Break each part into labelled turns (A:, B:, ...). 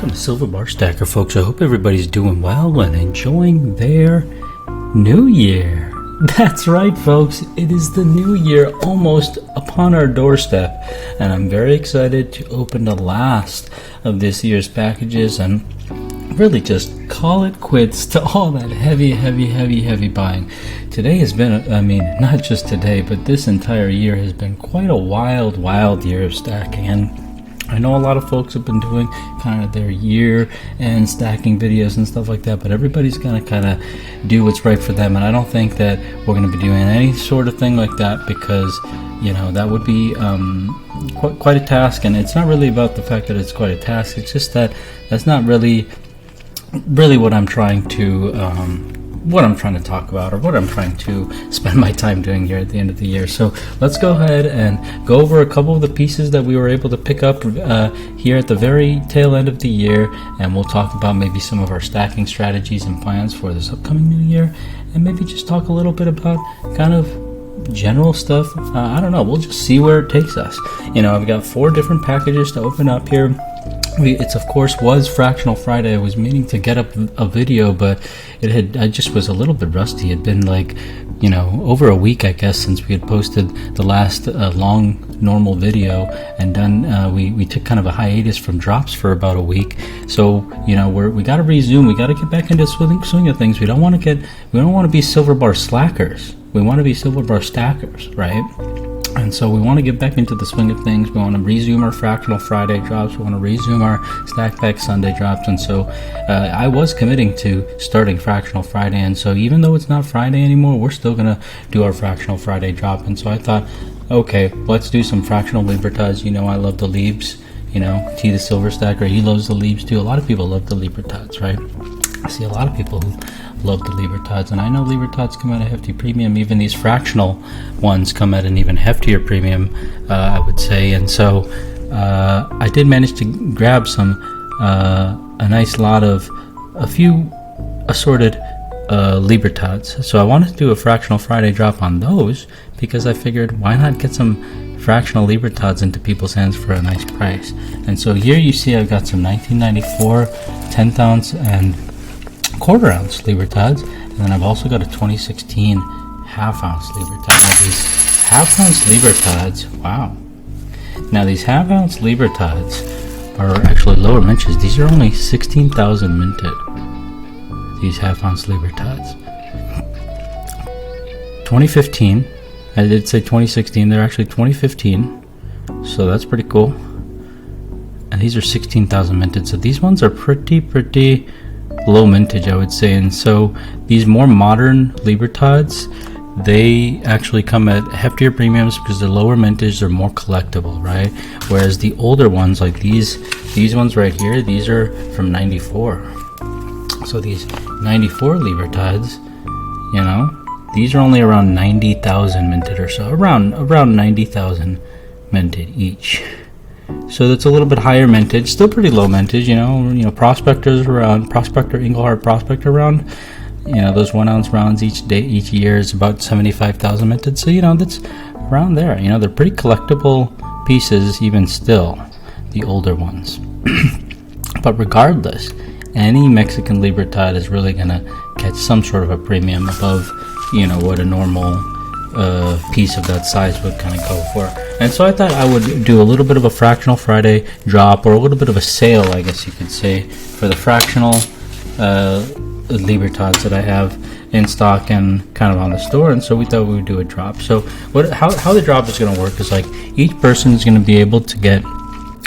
A: Welcome to Silver Bar Stacker, folks. I hope everybody's doing well and enjoying their new year. That's right, folks. It is the new year almost upon our doorstep, and I'm very excited to open the last of this year's packages and really just call it quits to all that heavy buying. Today has been, not just today, but this entire year has been quite a wild year of stacking. And I know a lot of folks have been doing kind of their year and stacking videos and stuff like that, but everybody's going to kind of do what's right for them. And I don't think that we're going to be doing any sort of thing like that because, that would be quite a task. And it's not really about the fact that it's quite a task. It's just that that's not really what I'm trying to talk about, or what I'm trying to spend my time doing here at the end of the year. So let's go ahead and go over a couple of the pieces that we were able to pick up here at the very tail end of the year, and we'll talk about maybe some of our stacking strategies and plans for this upcoming new year, and maybe just talk a little bit about kind of general stuff. I don't know, we'll just see where it takes us. I've got 4 different packages to open up here. It's of course was Fractional Friday. I was meaning to get up a video, but I just was a little bit rusty. It had been over a week, I guess, since we had posted the last long normal video, and then we took kind of a hiatus from drops for about a week. So we got to resume. We got to get back into swing of things. We don't want to be silver bar slackers. We want to be silver bar stackers, right? And so we want to get back into the swing of things. We want to resume our Fractional Friday drops. We want to resume our Stack Pack Sunday drops. And so I was committing to starting Fractional Friday. And so even though it's not Friday anymore, we're still going to do our Fractional Friday drop. And so I thought, okay, let's do some Fractional Libertads. I love the Libs. T the Silver Stacker, he loves the Libs too. A lot of people love the Libertads, right? I see a lot of people who love the Libertads, and I know Libertads come at a hefty premium. Even these fractional ones come at an even heftier premium, I would say. And so I did manage to grab a nice lot of a few assorted Libertads. So I wanted to do a Fractional Friday drop on those because I figured, why not get some fractional Libertads into people's hands for a nice price. And so here you see I've got some 1994 10th ounce and quarter ounce Libertads, and then I've also got a 2016 half ounce Libertad. Now these half ounce Libertads, wow. Now these half ounce Libertads are actually lower mintage. These are only 16,000 minted. These half ounce Libertads. 2015. I did say 2016. They're actually 2015. So that's pretty cool. And these are 16,000 minted. So these ones are pretty low mintage, I would say. And so these more modern Libertads, they actually come at heftier premiums because they're lower mintage, they're more collectible, right? Whereas the older ones, like these ones right here, these are from 94. So these 94 Libertads, these are only around 90,000 minted or so, around 90,000 minted each. So that's a little bit higher mintage, still pretty low mintage. Prospectors around, Prospector, Engelhard Prospector round, those 1 ounce rounds each year is about 75,000 minted. So that's around there. They're pretty collectible pieces even still, the older ones. But regardless, any Mexican Libertad is really gonna catch some sort of a premium above what a normal piece of that size would kind of go for. And so I thought I would do a little bit of a Fractional Friday drop, or a little bit of a sale, I guess you could say, for the fractional Libertads that I have in stock and kind of on the store. And so we thought we would do a drop. So how the drop is going to work is like each person is going to be able to get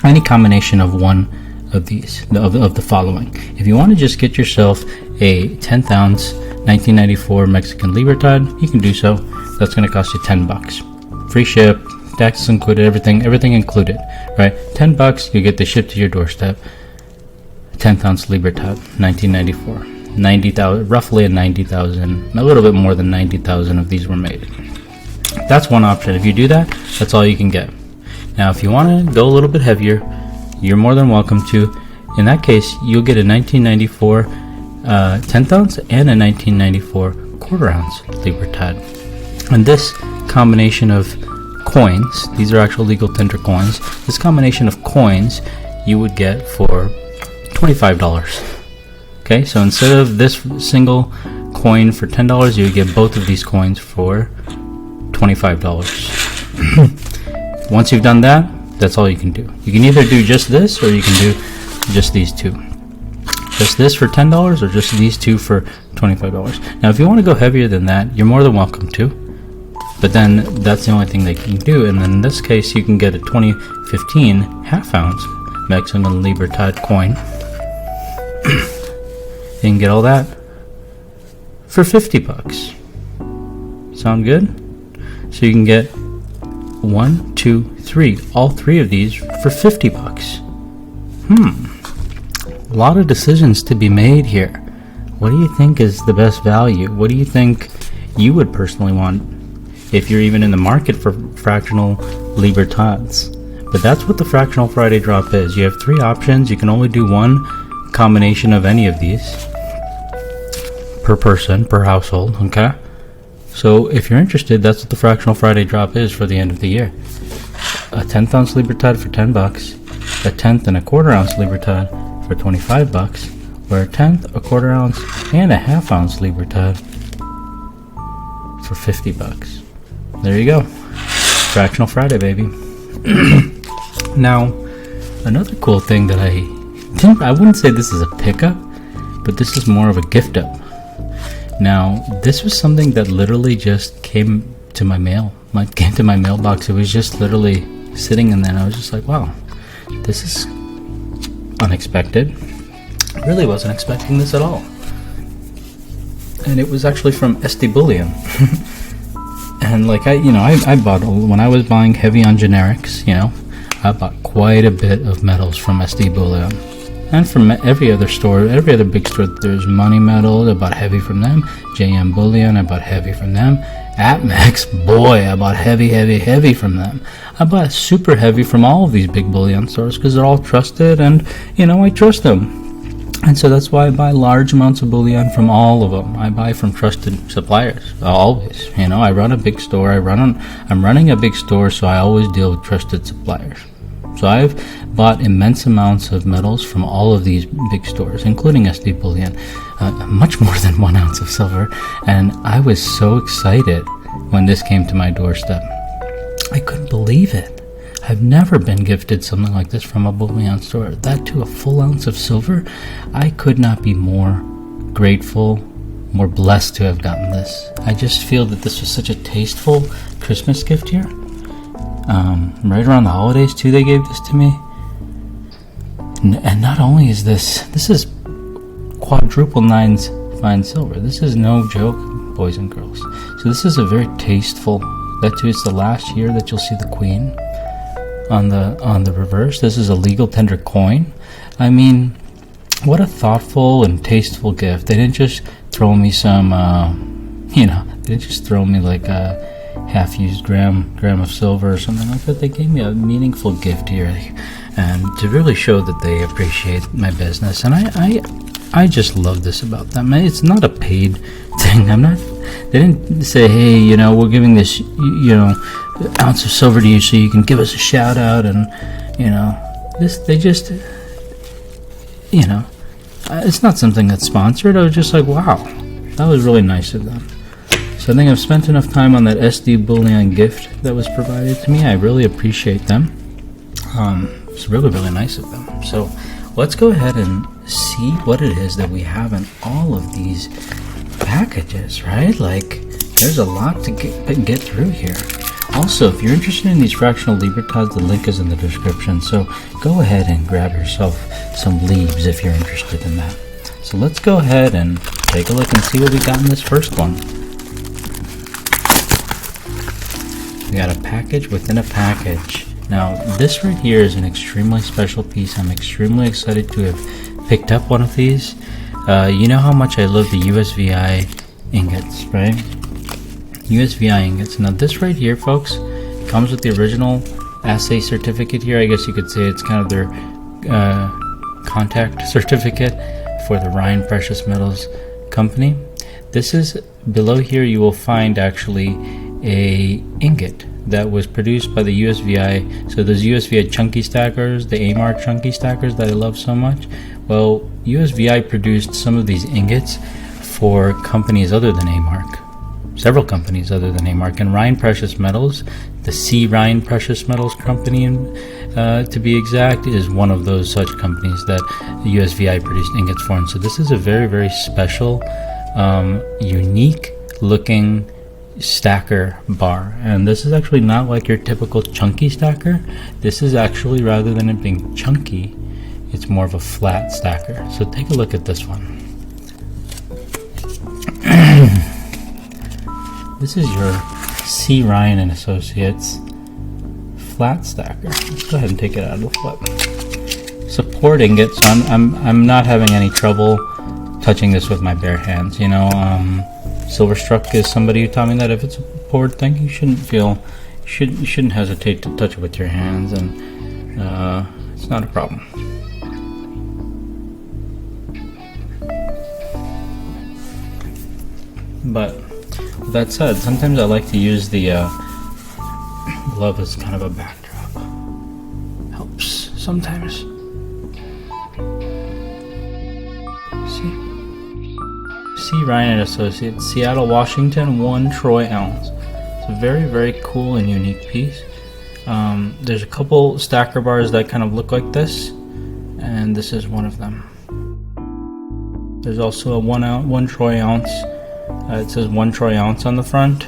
A: any combination of one of these, of the following. If you want to just get yourself a 10th ounce 1994 Mexican Libertad, you can do so. That's going to cost you $10. Free ship, taxes included, everything included, right? $10, you get the ship to your doorstep. 10th ounce Libertad, 1994. 90,000, roughly a little bit more than 90,000 of these were made. That's one option. If you do that, that's all you can get. Now, if you want to go a little bit heavier, you're more than welcome to. In that case, you'll get a 1994 10th ounce and a 1994 quarter ounce Libertad. And this combination of coins, these are actual legal tender coins, this combination of coins you would get for $25. Okay, so instead of this single coin for $10, you would get both of these coins for $25. Once you've done that, that's all you can do. You can either do just this, or you can do just these two. Just this for $10, or just these two for $25. Now, if you want to go heavier than that, you're more than welcome to. But then that's the only thing that you can do. And then in this case, you can get a 2015 half-ounce Mexican Libertad coin. You can get all that for $50. Sound good? So you can get 1, 2, 3, all three of these for $50. A lot of decisions to be made here. What do you think is the best value? What do you think you would personally want if you're even in the market for fractional Libertads? But that's what the Fractional Friday Drop is. You have 3 options. You can only do one combination of any of these per person, per household, okay? So if you're interested, that's what the Fractional Friday Drop is for the end of the year. A 10th ounce Libertad for $10, a 10th and a quarter ounce Libertad for $25, or a 10th, a quarter ounce, and a half ounce Libertad for $50. There you go. Fractional Friday, baby. Now, another cool thing that I wouldn't say this is a pickup, but this is more of a gift up. Now, this was something that literally just came to my mailbox. It was just literally sitting in there, and I was just like, wow, this is unexpected. I really wasn't expecting this at all. And it was actually from SD Bullion. And like I bought, when I was buying heavy on generics, I bought quite a bit of metals from SD Bullion. And from every other store, every other big store, there's Money Metals. I bought heavy from them. JM Bullion, I bought heavy from them. Atmex, boy, I bought heavy from them. I bought super heavy from all of these big bullion stores because they're all trusted, and I trust them. And so that's why I buy large amounts of bullion from all of them. I buy from trusted suppliers, always. I run a big store. I'm running a big store, so I always deal with trusted suppliers. So I've bought immense amounts of metals from all of these big stores, including SD Bullion, much more than 1 ounce of silver. And I was so excited when this came to my doorstep. I couldn't believe it. I've never been gifted something like this from a bullion store. That too, a full ounce of silver. I could not be more grateful, more blessed to have gotten this. I just feel that this was such a tasteful Christmas gift here. Right around the holidays too, they gave this to me. And not only is this is quadruple 9s fine silver. This is no joke, boys and girls. So this is a very tasteful. That too, it's the last year that you'll see the Queen on the reverse. This is a legal tender coin. I mean, what a thoughtful and tasteful gift. They didn't just throw me some, they didn't just throw me like a half-used gram of silver or something like that. They gave me a meaningful gift here, and to really show that they appreciate my business. And I just love this about them. It's not a paid thing. They didn't say, hey, we're giving this, ounce of silver to you so you can give us a shout out, and they just, it's not something that's sponsored. I was just like, wow, that was really nice of them. So I think I've spent enough time on that SD Bullion gift that was provided to me. I really appreciate them. It's really, really nice of them. So let's go ahead and see what it is that we have in all of these packages, right? Like, there's a lot to get through here. Also, if you're interested in these fractional Libertads, the link is in the description. So go ahead and grab yourself some leaves if you're interested in that. So let's go ahead and take a look and see what we got in this first one. We got a package within a package. Now, this right here is an extremely special piece. I'm extremely excited to have picked up one of these. You know how much I love the USVI ingots, right? USVI ingots. Now, this right here, folks, comes with the original assay certificate here. I guess you could say it's kind of their contact certificate for the Rhine Precious Metals company. This is below here. You will find actually a ingot that was produced by the USVI. So those USVI chunky stackers, the AMAR chunky stackers that I love so much. Well, USVI produced some of these ingots for companies other than AMARC. Several companies other than AMARC, and Ryan Precious Metals, the C. Ryan Precious Metals company, to be exact, is one of those such companies that USVI produced ingots for. And so this is a very, very special, unique looking stacker bar. And this is actually not like your typical chunky stacker. This is actually, rather than it being chunky, it's more of a flat stacker. So take a look at this one. This is your C. Ryan and Associates flat stacker. Let's go ahead and take it out of the flip. Supporting it, so I'm not having any trouble touching this with my bare hands. You know, Silverstruck is somebody who taught me that if it's a poured thing, you shouldn't hesitate to touch it with your hands, and it's not a problem. But with that said, sometimes I like to use the glove as kind of a backdrop. Helps sometimes. C. Ryan and Associates, Seattle, Washington, 1 troy ounce. It's a very, very cool and unique piece. There's a couple stacker bars that kind of look like this, and this is one of them. There's also a 1 troy ounce. It says 1 troy ounce on the front.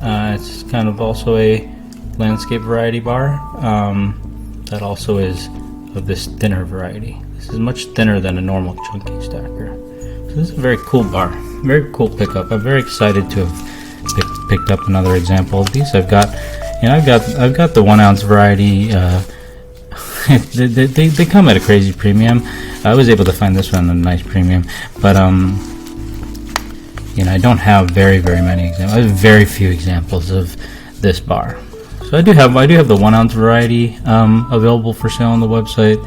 A: It's kind of also a landscape variety bar that also is of this thinner variety. This is much thinner than a normal chunky stacker. So this is a very cool bar, very cool pickup. I'm very excited to have picked up another example of these. I've got the 1 ounce variety. They come at a crazy premium. I was able to find this one at a nice premium, but I don't have very many examples. I have very few examples of this bar. So I do have the 1 ounce variety available for sale on the website.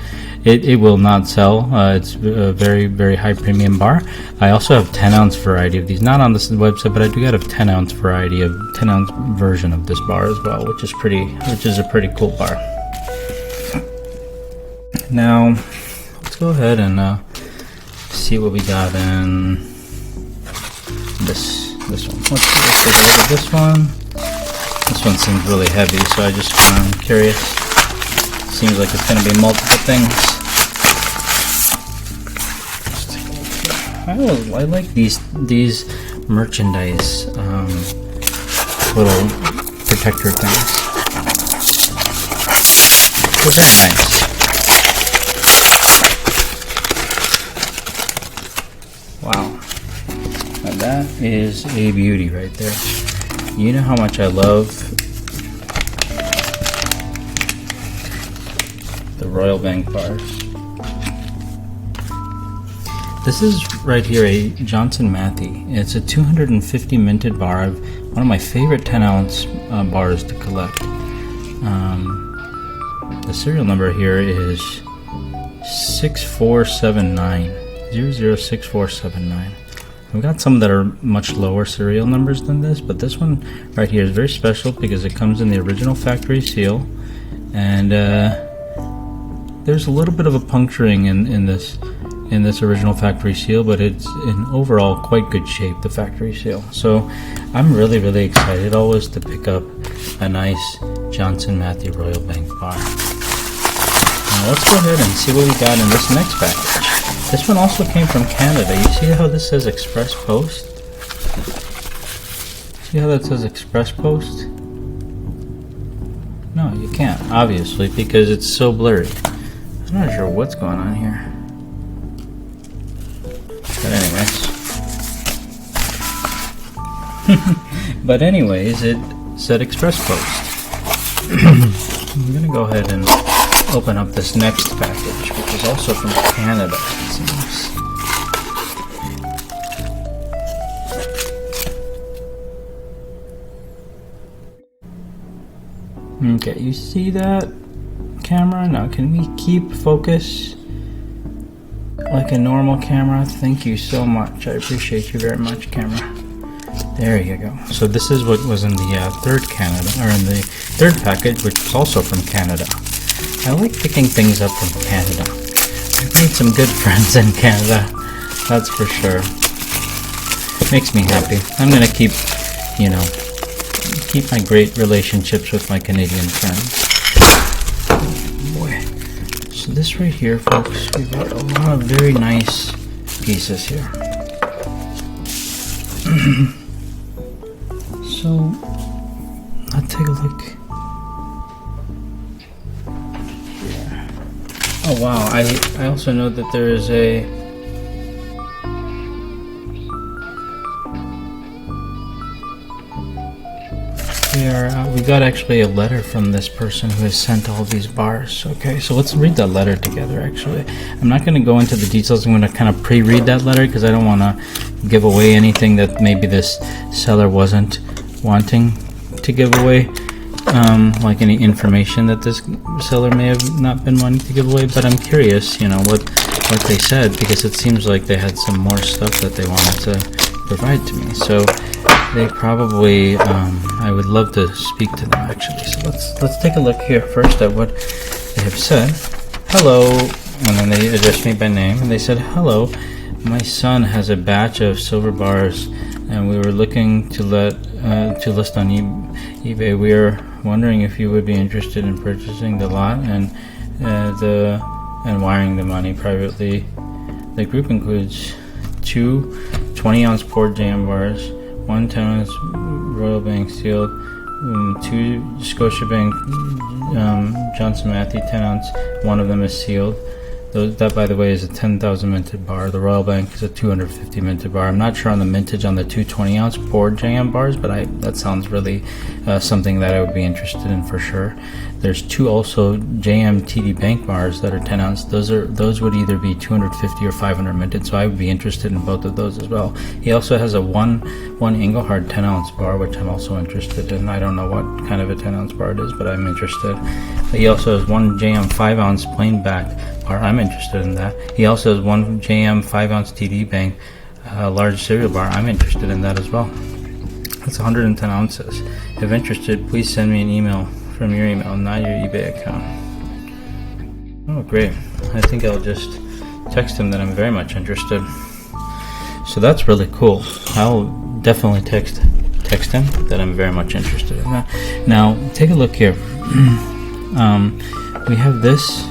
A: It will not sell. It's a very high premium bar. I also have 10 ounce variety of these, not on this website, but I do have a 10 ounce variety of 10 ounce version of this bar as well, which is a pretty cool bar. Now let's go ahead and see what we got in this one. Let's take a look at this one. This one seems really heavy, so I'm curious. Seems like it's going to be multiple things. I like these merchandise little protector things. They're very nice. Wow. Now that is a beauty right there. You know how much I love the Royal Bank bars. This is right here a Johnson Matthey. It's a 250 minted bar, one of my favorite 10 ounce bars to collect. The serial number here is 6479, 006479. We've got some that are much lower serial numbers than this, but this one right here is very special because it comes in the original factory seal, and there's a little bit of a puncturing in this original factory seal, but it's in overall quite good shape, the factory seal. So I'm really excited always to pick up a nice Johnson Matthey Royal Bank bar. Now let's go ahead and see what we got in this next package. This one also came from Canada. You see how this says Express Post? See how that says Express Post? No, you can't, obviously, because it's so blurry. I'm not sure what's going on here. But anyways, it said Express Post. I'm gonna go ahead and open up this next package, which is also from Canada, it seems. Okay, you see that, camera? Now, can we keep focus? like a normal camera. Thank you so much. I appreciate you very much, camera. There you go. So this is what was in the third package, which was also from Canada. I like picking things up from Canada. I've made some good friends in Canada, that's for sure. Makes me happy. I'm gonna keep my great relationships with my Canadian friends. Boy. So this right here, folks, we've got a lot of very nice pieces here. So, let's take a look. Oh wow, I also know that there is we got actually a letter from this person who has sent all these bars. Okay, so let's read that letter together. Actually, I'm not going to go into the details. I'm going to kind of pre-read that letter because I don't want to give away anything that maybe this seller wasn't wanting to give away, like any information that this seller may have not been wanting to give away. But I'm curious, what they said, because it seems like they had some more stuff that they wanted to provide to me. So they probably, I would love to speak to them actually. So let's take a look here first at what they have said. Hello, and then they addressed me by name, and they said, hello, my son has a batch of silver bars, and we were looking to list on eBay. We are wondering if you would be interested in purchasing the lot and wiring the money privately. The group includes 2 20-ounce poured jam bars, 1 10-ounce Royal Bank sealed, 2 Scotiabank Johnson Matthey 10-ounce. One of them is sealed. That, by the way, is a 10,000 minted bar. The Royal Bank is a 250 minted bar. I'm not sure on the mintage on the 2 20-ounce poured jam bars, but that sounds really something that I would be interested in for sure. There's 2 also JM TD Bank bars that are 10 ounce. Those would either be 250 or 500 minted, so I would be interested in both of those as well. He also has a one Engelhard 10 ounce bar, which I'm also interested in. I don't know what kind of a 10 ounce bar it is, but I'm interested. He also has 1 JM 5 ounce plain back bar. I'm interested in that. He also has 1 JM 5 ounce TD Bank large cereal bar. I'm interested in that as well. That's 110 ounces. If interested, please send me an email from your email, not your eBay account. Oh, great. I think I'll just text him that I'm very much interested. So that's really cool. I'll definitely text him that I'm very much interested in that. Now, take a look here. We have this,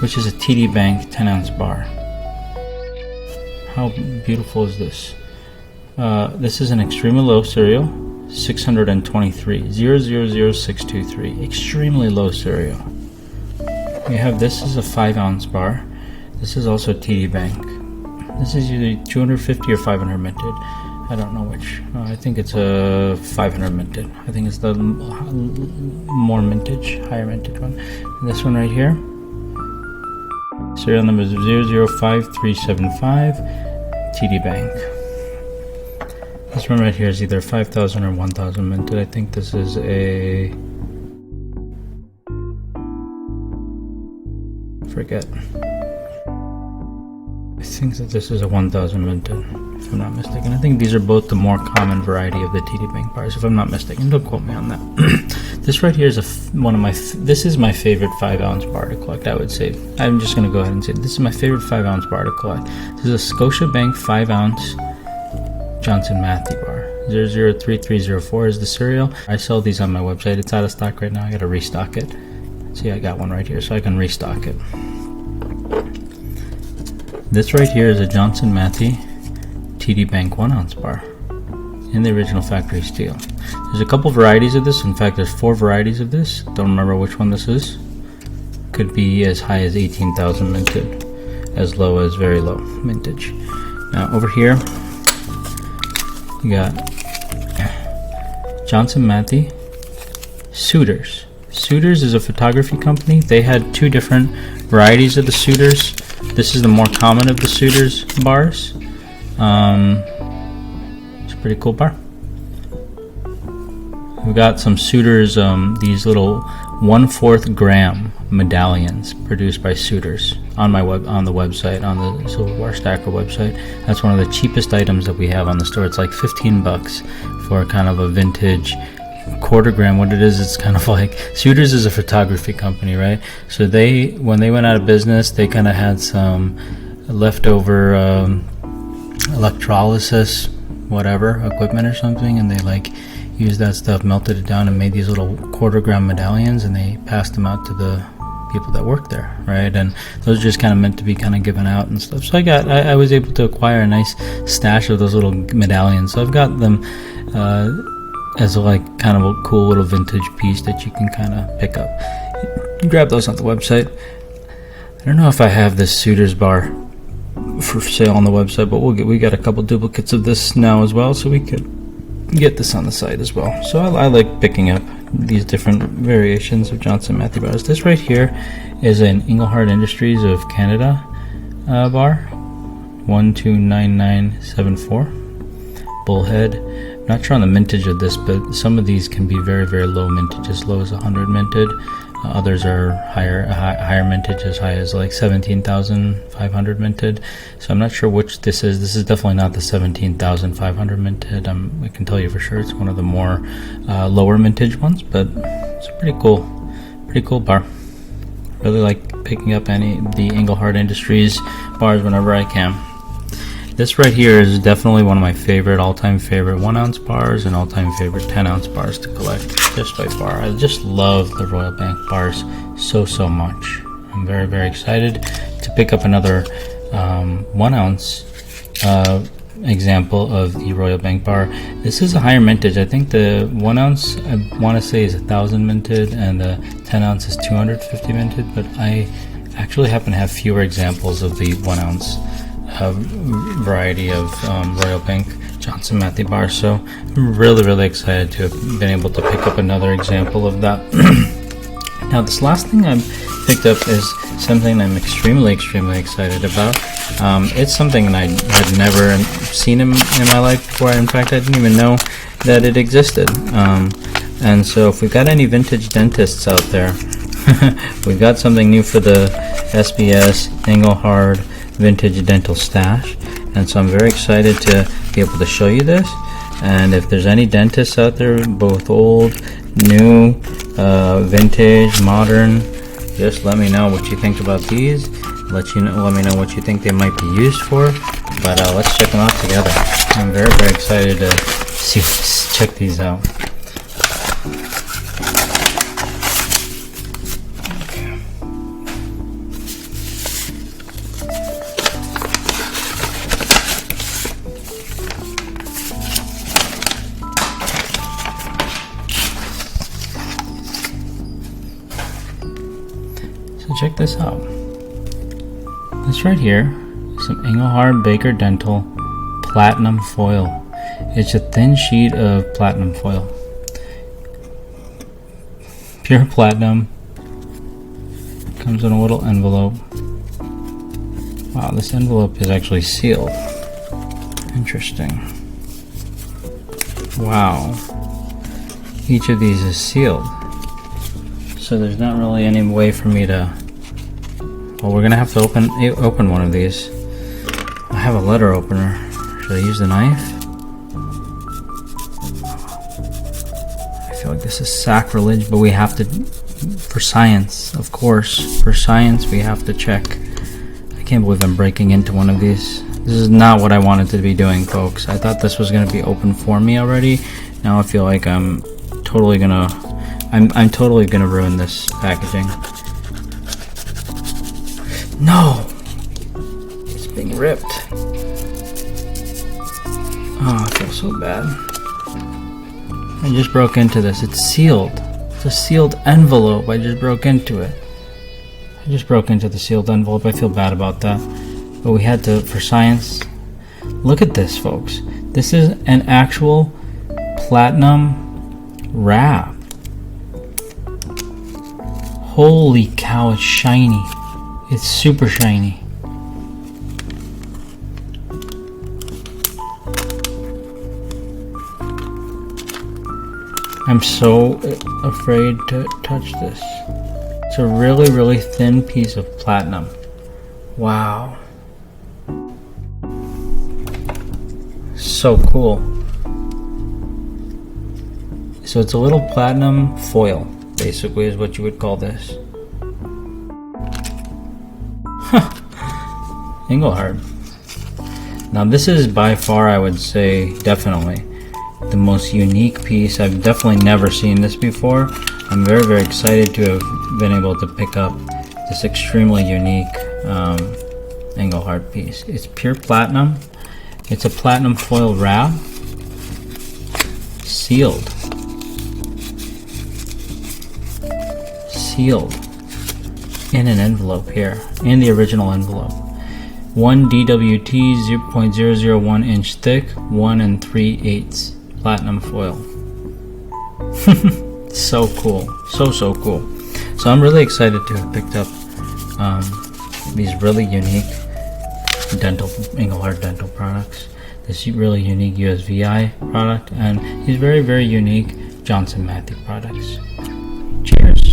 A: which is a TD Bank 10 ounce bar. How beautiful is this? This is an extremely low cereal, 623, 000623, extremely low cereal. We have this is a 5 ounce bar. This is also TD Bank. This is either 250 or 500 minted. I don't know which. I think it's a 500 minted. I think it's the more mintage, higher minted one. And this one right here, serial number is 005375, TD Bank. This one right here is either 5,000 or 1,000 minted. I think this is a... forget. I think that this is a 1,000 minted, if I'm not mistaken. I think these are both the more common variety of the TD Bank bars, if I'm not mistaken. Don't quote me on that. This right here is this is my favorite 5 ounce bar to collect, I would say. I'm just going to go ahead and say this is my favorite 5 ounce bar to collect. This is a Scotiabank 5 ounce Johnson Matthey bar. 003304 is the serial. I sell these on my website. It's out of stock right now. I gotta restock it. See, I got one right here, so I can restock it. This right here is a Johnson Matthey TD Bank 1 ounce bar in the original factory steel. There's a couple varieties of this. In fact, there's 4 varieties of this. Don't remember which one this is. Could be as high as 18,000 minted, as low as very low mintage. Now over here, you got Johnson Matthey Suitors. Suitors is a photography company. They had 2 different varieties of the Suitors. This is the more common of the Suitors bars. It's a pretty cool bar. We've got some Suitors, these little 1/4 gram medallions produced by suitors on the website, on the Silverbar Stacker website. That's one of the cheapest items that we have on the store. It's like 15 bucks for kind of a vintage quarter gram. What it is, it's kind of like, Suitors is a photography company, right? So when they went out of business, they kind of had some leftover electrolysis whatever equipment or something, and they like used that stuff, melted it down, and made these little quarter gram medallions, and they passed them out to the people that work there, right? And those are just kind of meant to be kind of given out and stuff. So I was able to acquire a nice stash of those little medallions. So I've got them as like kind of a cool little vintage piece that you can kind of pick up. You grab those on the website. I don't know if I have this Suitors bar for sale on the website, but we got a couple duplicates of this now as well, so we could get this on the site as well. So I like picking up these different variations of Johnson Matthey bars. This right here is an Engelhard Industries of Canada bar, 129974 bullhead. I'm not sure on the mintage of this, but some of these can be very, very low mintage, as low as 100 minted. Others are higher mintage, as high as like 17,500 minted. So I'm not sure which this is. This is definitely not the 17,500 minted. I can tell you for sure it's one of the more lower mintage ones, but it's a pretty cool bar. Really like picking up the Engelhard Industries bars whenever I can. This right here is definitely one of my all-time favorite 1 ounce bars and all-time favorite 10 ounce bars to collect, just by far. I just love the Royal Bank bars so much. I'm very, very excited to pick up another 1 ounce example of the Royal Bank bar. This is a higher mintage. I think the 1 ounce, I want to say, is 1,000 minted, and the 10 ounce is 250 minted, but I actually happen to have fewer examples of the 1 ounce variety of Royal Bank Johnson Matthey bar, so I'm really, really excited to have been able to pick up another example of that. Now, this last thing I've picked up is something I'm extremely excited about. It's something that I had never seen in my life before. In fact, I didn't even know that it existed. And so if we've got any vintage dentists out there, we've got something new for the SBS Engelhard Vintage Dental Stash, and so I'm very excited to be able to show you this. And if there's any dentists out there, both old, new, vintage, modern, just let me know what you think about these. Let me know what you think they might be used for. But let's check them out together. I'm very, very excited to check these out. Check this out. This right here is some Engelhard Baker Dental Platinum Foil. It's a thin sheet of platinum foil. Pure platinum. Comes in a little envelope. Wow, this envelope is actually sealed. Interesting. Wow. Each of these is sealed. So there's not really any way for me to... Well, we're gonna have to open one of these. I have a letter opener. Should I use the knife? I feel like this is sacrilege, but we have to, for science, of course. For science, we have to check. I can't believe I'm breaking into one of these. This is not what I wanted to be doing, folks. I thought this was gonna be open for me already. Now I feel like I'm totally gonna ruin this packaging. No! It's being ripped. Oh, I feel so bad. I just broke into this. It's sealed. It's a sealed envelope. I just broke into it. I just broke into the sealed envelope. I feel bad about that. But we had to, for science. Look at this, folks. This is an actual platinum wrap. Holy cow, it's shiny. It's super shiny. I'm so afraid to touch this. It's a really thin piece of platinum. Wow. So cool. So it's a little platinum foil, basically, is what you would call this. Engelhard. Now this is by far, I would say, definitely the most unique piece. I've definitely never seen this before. I'm very excited to have been able to pick up this extremely unique Engelhard piece. It's pure platinum. It's a platinum foil wrap, sealed in an envelope here, in the original envelope. 1 DWT 0.001 inch thick, 1 3/8 platinum foil. So cool, so cool. So I'm really excited to have picked up these really unique Engelhard dental products. This really unique USVI product and these very unique Johnson Matthey products. Cheers.